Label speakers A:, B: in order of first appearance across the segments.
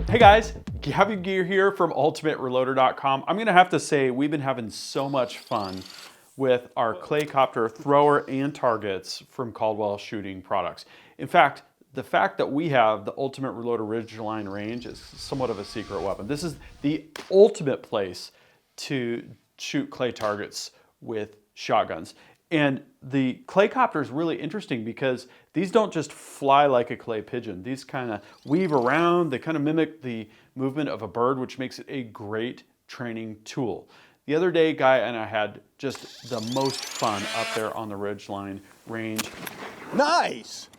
A: Hey guys, Gavin Gear here from ultimatereloader.com. I'm gonna have to say we've been having so much fun with our Claycopter thrower and targets from Caldwell Shooting Products. In fact, the fact that we have the Ultimate Reloader Ridgeline range is somewhat of a secret weapon. This is the ultimate place to shoot clay targets with shotguns. And the Claycopter is really interesting because these don't just fly like a clay pigeon. These kind of weave around, they kind of mimic the movement of a bird, which makes it a great training tool. The other day, Guy and I had just the most fun up there on the Ridgeline range.
B: Nice!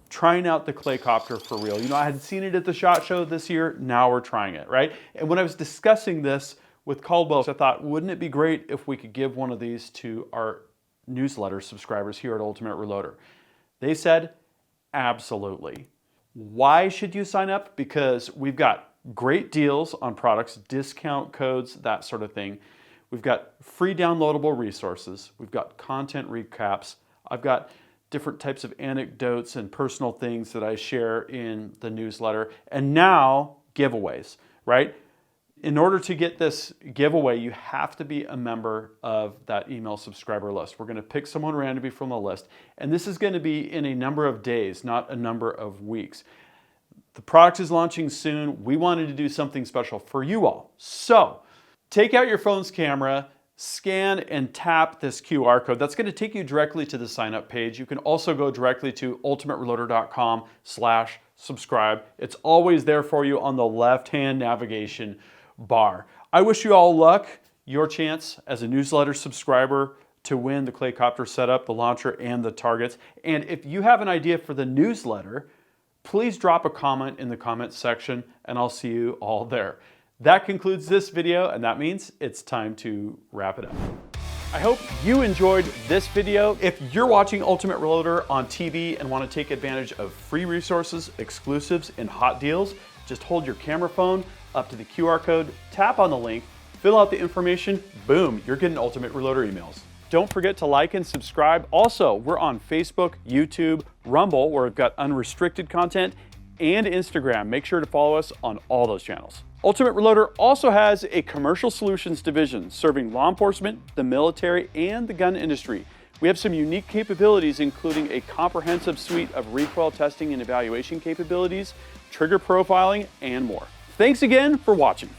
A: Trying out the Claycopter for real. You know, I had seen it at the SHOT Show this year, now we're trying it, right? And when I was discussing this with Caldwell, I thought, wouldn't it be great if we could give one of these to our newsletter subscribers here at Ultimate Reloader? They said, absolutely. Why should you sign up? Because we've got great deals on products, discount codes, that sort of thing. We've got free downloadable resources. We've got content recaps. I've got different types of anecdotes and personal things that I share in the newsletter. And now giveaways, right? In order to get this giveaway, you have to be a member of that email subscriber list. We're going to pick someone randomly from the list, and this is going to be in a number of days, not a number of weeks. The product is launching soon. We wanted to do something special for you all. So take out your phone's camera, scan and tap this QR code. That's going to take you directly to the sign up page. You can also go directly to ultimatereloader.com/subscribe. It's always there for you on the left-hand navigation bar. I wish you all luck. Your chance as a newsletter subscriber to win the Claycopter setup, the launcher, and the targets. And if you have an idea for the newsletter, please drop a comment in the comments section and I'll see you all there. That concludes this video, and that means it's time to wrap it up. I hope you enjoyed this video. If you're watching Ultimate Reloader on TV and want to take advantage of free resources, exclusives, and hot deals, just hold your camera phone up to the QR code, tap on the link, fill out the information, boom, you're getting Ultimate Reloader emails. Don't forget to like and subscribe. Also, we're on Facebook, YouTube, Rumble, where we've got unrestricted content, and Instagram. Make sure to follow us on all those channels. Ultimate Reloader also has a commercial solutions division serving law enforcement, the military, and the gun industry. We have some unique capabilities, including a comprehensive suite of recoil testing and evaluation capabilities, trigger profiling, and more. Thanks again for watching.